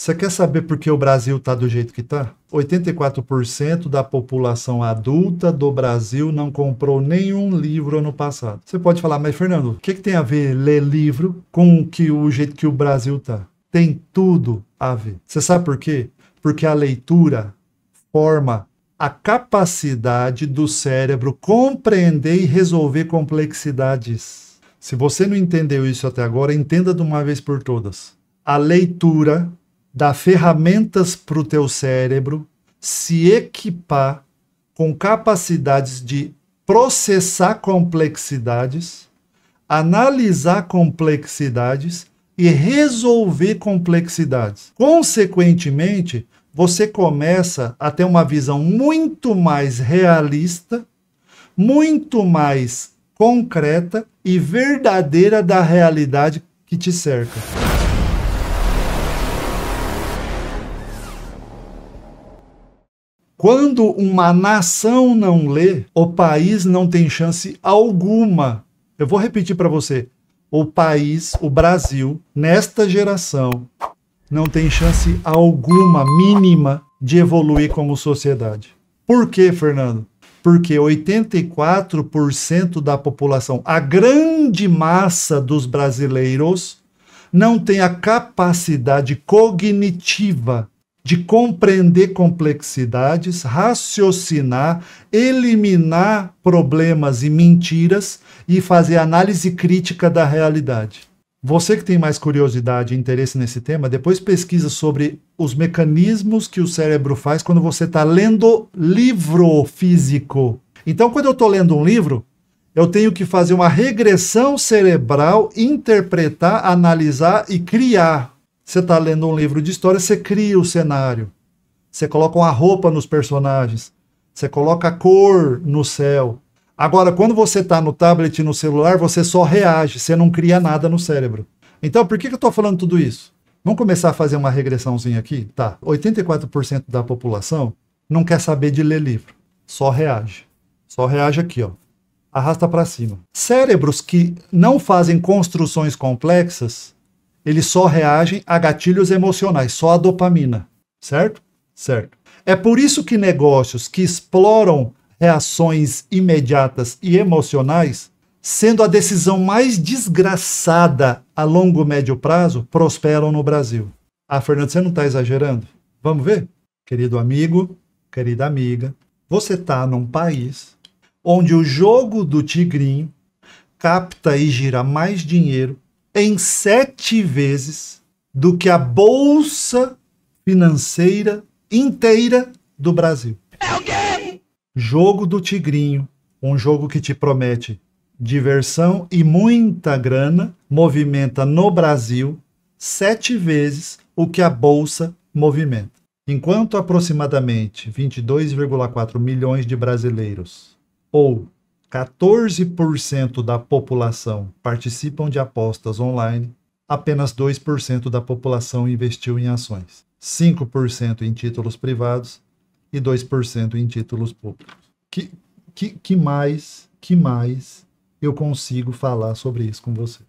Você quer saber por que o Brasil está do jeito que está? 84% da população adulta do Brasil não comprou nenhum livro ano passado. Você pode falar, mas Fernando, o que tem a ver ler livro com o jeito que o Brasil está? Tem tudo a ver. Você sabe por quê? Porque a leitura forma a capacidade do cérebro compreender e resolver complexidades. Se você não entendeu isso até agora, entenda de uma vez por todas. A leitura dá ferramentas para o teu cérebro se equipar com capacidades de processar complexidades, analisar complexidades e resolver complexidades. Consequentemente, você começa a ter uma visão muito mais realista, muito mais concreta e verdadeira da realidade que te cerca. Quando uma nação não lê, o país não tem chance alguma. Eu vou repetir para você. O país, o Brasil, nesta geração, não tem chance alguma, mínima, de evoluir como sociedade. Por quê, Fernando? Porque 84% da população, a grande massa dos brasileiros, não tem a capacidade cognitiva de compreender complexidades, raciocinar, eliminar problemas e mentiras e fazer análise crítica da realidade. Você que tem mais curiosidade e interesse nesse tema, depois pesquisa sobre os mecanismos que o cérebro faz quando você está lendo livro físico. Então, quando eu estou lendo um livro, eu tenho que fazer uma regressão cerebral, interpretar, analisar e criar. Você está lendo um livro de história, você cria o cenário. Você coloca uma roupa nos personagens. Você coloca a cor no céu. Agora, quando você está no tablet e no celular, você só reage, você não cria nada no cérebro. Então, por que eu estou falando tudo isso? Vamos começar a fazer uma regressãozinha aqui? Tá, 84% da população não quer saber de ler livro. Só reage. Só reage aqui, ó. Arrasta para cima. Cérebros que não fazem construções complexas, eles só reagem a gatilhos emocionais, só a dopamina, certo? Certo. É por isso que negócios que exploram reações imediatas e emocionais, sendo a decisão mais desgraçada a longo e médio prazo, prosperam no Brasil. Ah, Fernando, você não está exagerando? Vamos ver? Querido amigo, querida amiga, você está num país onde o jogo do tigrinho capta e gira mais dinheiro em 7 vezes do que a bolsa financeira inteira do Brasil. É o quê? Jogo do tigrinho, um jogo que te promete diversão e muita grana, movimenta no Brasil 7 vezes o que a bolsa movimenta. Enquanto aproximadamente 22,4 milhões de brasileiros, ou 14% da população participam de apostas online, apenas 2% da população investiu em ações, 5% em títulos privados e 2% em títulos públicos. Que mais eu consigo falar sobre isso com você?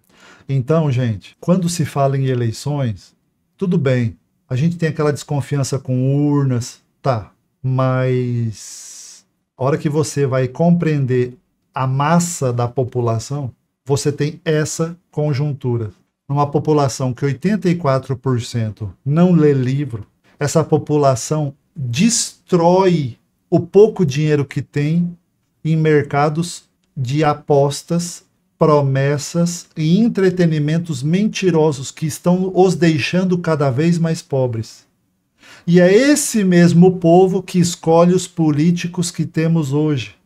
Então, gente, quando se fala em eleições, tudo bem, a gente tem aquela desconfiança com urnas, tá, mas a hora que você vai compreender a massa da população, você tem essa conjuntura. Numa população que 84% não lê livro, essa população destrói o pouco dinheiro que tem em mercados de apostas, promessas e entretenimentos mentirosos que estão os deixando cada vez mais pobres. E é esse mesmo povo que escolhe os políticos que temos hoje,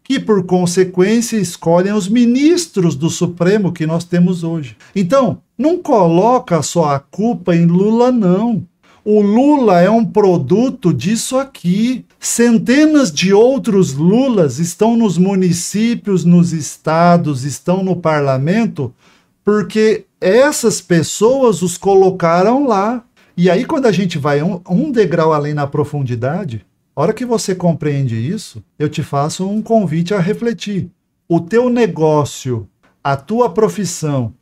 que por consequência escolhem os ministros do Supremo que nós temos hoje. Então, não coloca só a culpa em Lula, não. O Lula é um produto disso aqui. Centenas de outros Lulas estão nos municípios, nos estados, estão no parlamento, porque essas pessoas os colocaram lá. E aí, quando a gente vai um degrau além na profundidade, a hora que você compreende isso, eu te faço um convite a refletir. O teu negócio, a tua profissão,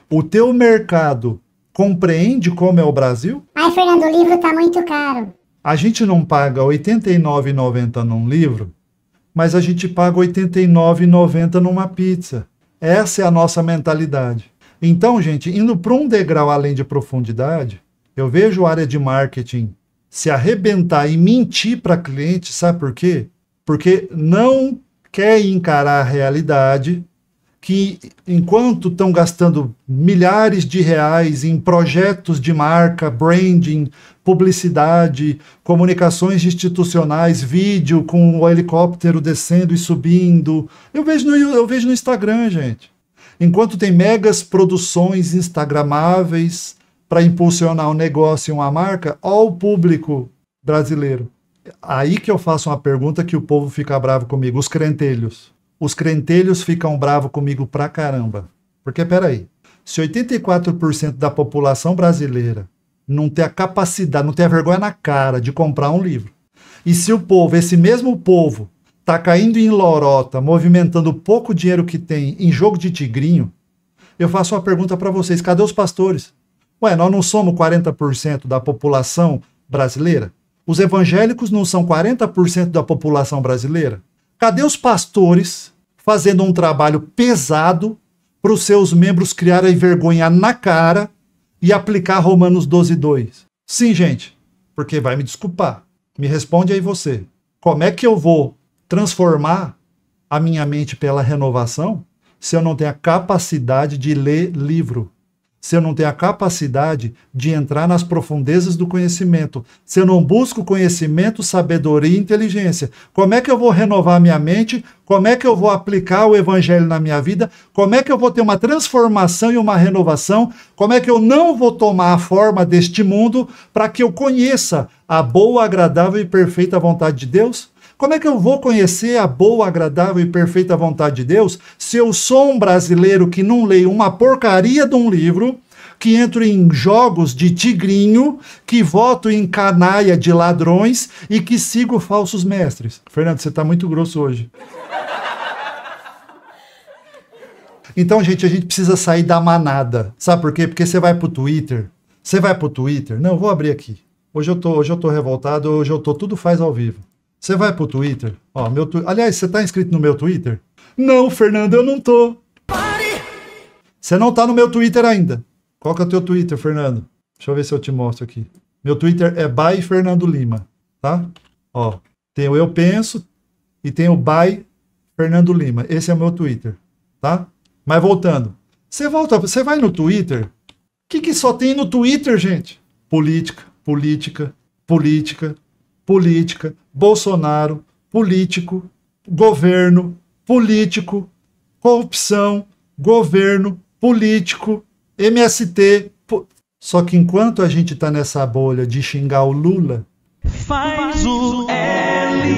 o teu mercado Compreende como é o Brasil? Ai, Fernando, o livro tá muito caro. A gente não paga R$ 89,90 num livro, mas a gente paga R$ 89,90 numa pizza. Essa é a nossa mentalidade. Então, gente, indo para um degrau além de profundidade, eu vejo a área de marketing se arrebentar e mentir para cliente, sabe por quê? Porque não quer encarar a realidade que, enquanto estão gastando milhares de reais em projetos de marca, branding, publicidade, comunicações institucionais, vídeo com o helicóptero descendo e subindo, eu vejo no Instagram, gente. Enquanto tem megas produções instagramáveis para impulsionar um negócio e uma marca, ó o público brasileiro. Aí que eu faço uma pergunta que o povo fica bravo comigo, os crentelhos. Os crentelhos ficam bravos comigo pra caramba. Porque, peraí, se 84% da população brasileira não tem a capacidade, não tem a vergonha na cara de comprar um livro, e se o povo, esse mesmo povo, tá caindo em lorota, movimentando o pouco dinheiro que tem em jogo de tigrinho, eu faço uma pergunta para vocês, cadê os pastores? Ué, nós não somos 40% da população brasileira? Os evangélicos não são 40% da população brasileira? Cadê os pastores fazendo um trabalho pesado para os seus membros criarem vergonha na cara e aplicar Romanos 12:2? Sim, gente, porque vai me desculpar. Me responde aí você. Como é que eu vou transformar a minha mente pela renovação se eu não tenho a capacidade de ler livro? Se eu não tenho a capacidade de entrar nas profundezas do conhecimento, se eu não busco conhecimento, sabedoria e inteligência, como é que eu vou renovar minha mente? Como é que eu vou aplicar o evangelho na minha vida? Como é que eu vou ter uma transformação e uma renovação? Como é que eu não vou tomar a forma deste mundo para que eu conheça a boa, agradável e perfeita vontade de Deus? Como é que eu vou conhecer a boa, agradável e perfeita vontade de Deus se eu sou um brasileiro que não leio uma porcaria de um livro, que entro em jogos de tigrinho, que voto em canaia de ladrões e que sigo falsos mestres? Fernando, você está muito grosso hoje. Então, gente, a gente precisa sair da manada. Sabe por quê? Porque você vai pro Twitter. Você vai pro Twitter? Não, eu vou abrir aqui. Hoje eu tô revoltado, hoje eu tô tudo faz ao vivo. Você vai pro Twitter? Ó, aliás, você tá inscrito no meu Twitter? Não, Fernando, eu não tô. Você não tá no meu Twitter ainda. Qual que é o teu Twitter, Fernando? Deixa eu ver se eu te mostro aqui. Meu Twitter é by Fernando Lima, tá? Ó, tem o Eu Penso e tem o by Fernando Lima. Esse é o meu Twitter, tá? Mas voltando. Você vai no Twitter? O que só tem no Twitter, gente? Política, política, política, política, Bolsonaro, político, governo, político, corrupção, governo, político, MST. Só que enquanto a gente tá nessa bolha de xingar o Lula, faz o L.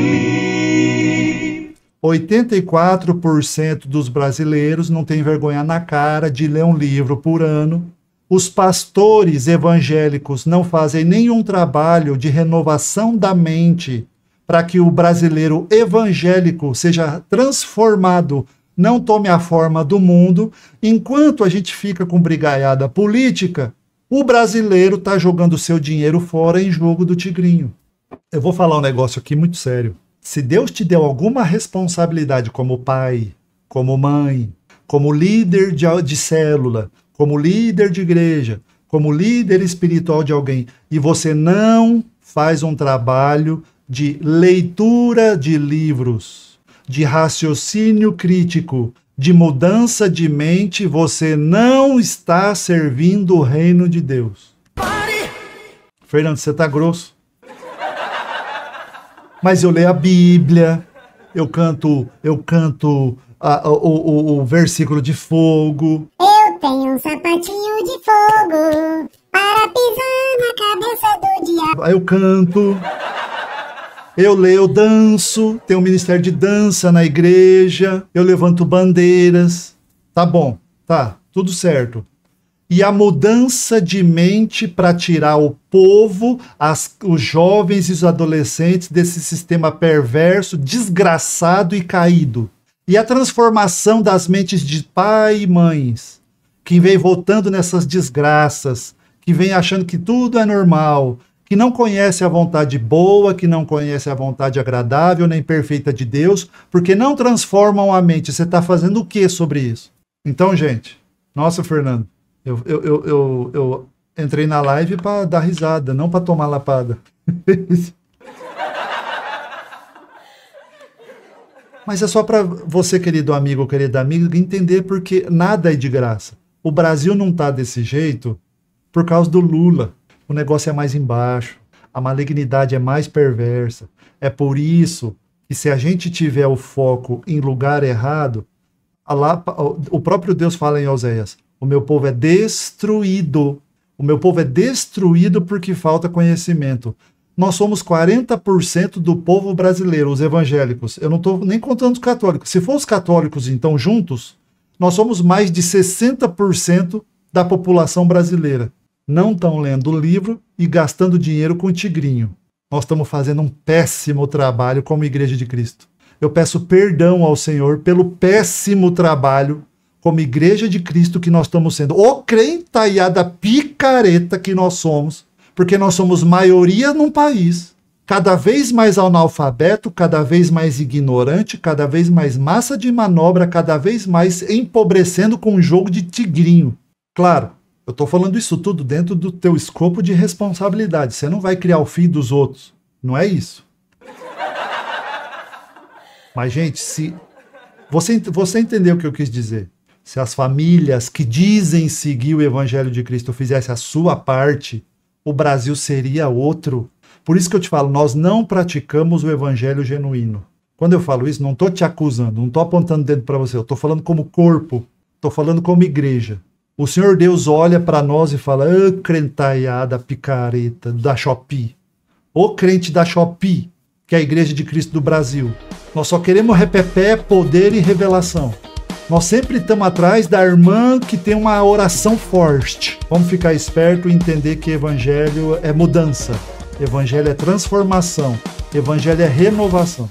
84% dos brasileiros não tem vergonha na cara de ler um livro por ano. Os pastores evangélicos não fazem nenhum trabalho de renovação da mente para que o brasileiro evangélico seja transformado, não tome a forma do mundo. Enquanto a gente fica com brigaiada política, o brasileiro está jogando seu dinheiro fora em jogo do tigrinho. Eu vou falar um negócio aqui muito sério. Se Deus te deu alguma responsabilidade como pai, como mãe, como líder de célula, como líder de igreja, como líder espiritual de alguém, e você não faz um trabalho de leitura de livros, de raciocínio crítico, de mudança de mente, você não está servindo o reino de Deus. Pare! Fernando, você tá grosso. Mas eu leio a Bíblia, eu canto o versículo de fogo. Eu tenho um sapatinho de fogo para pisar na cabeça do diabo. Eu canto, eu leio, eu danço, tem um ministério de dança na igreja, eu levanto bandeiras. Tá bom, tá, tudo certo. E a mudança de mente para tirar o povo, os jovens e os adolescentes desse sistema perverso, desgraçado e caído. E a transformação das mentes de pai e mães, que vem voltando nessas desgraças que vem achando que tudo é normal, que não conhece a vontade boa, que não conhece a vontade agradável nem perfeita de Deus, porque não transformam a mente. Você está fazendo o que sobre isso? Então, gente, nossa, Fernando, eu entrei na live para dar risada, não para tomar lapada. Mas é só para você, querido amigo ou querida amiga, entender porque nada é de graça. O Brasil não está desse jeito por causa do Lula. O negócio é mais embaixo, a malignidade é mais perversa. É por isso que se a gente tiver o foco em lugar errado, o próprio Deus fala em Oséias, o meu povo é destruído. O meu povo é destruído porque falta conhecimento. Nós somos 40% do povo brasileiro, os evangélicos. Eu não estou nem contando os católicos. Se for os católicos, então, juntos, nós somos mais de 60% da população brasileira. Não estão lendo o livro e gastando dinheiro com tigrinho. Nós estamos fazendo um péssimo trabalho como Igreja de Cristo. Eu peço perdão ao Senhor pelo péssimo trabalho como Igreja de Cristo que nós estamos sendo. Ô crentaiada picareta que nós somos, porque nós somos maioria num país, cada vez mais analfabeto, cada vez mais ignorante, cada vez mais massa de manobra, cada vez mais empobrecendo com um jogo de tigrinho. Claro, eu estou falando isso tudo dentro do teu escopo de responsabilidade. Você não vai criar o filho dos outros. Não é isso. Mas, gente, se você entendeu o que eu quis dizer. Se as famílias que dizem seguir o Evangelho de Cristo fizessem a sua parte, o Brasil seria outro. Por isso que eu te falo, nós não praticamos o Evangelho genuíno. Quando eu falo isso, não estou te acusando, não estou apontando o dedo para você, eu estou falando como corpo, estou falando como igreja. O Senhor Deus olha para nós e fala, crentaiada, picareta, da Shopee. Ô crente da Shopee, que é a Igreja de Cristo do Brasil. Nós só queremos repepé, poder e revelação. Nós sempre estamos atrás da irmã que tem uma oração forte. Vamos ficar esperto e entender que evangelho é mudança. Evangelho é transformação. Evangelho é renovação.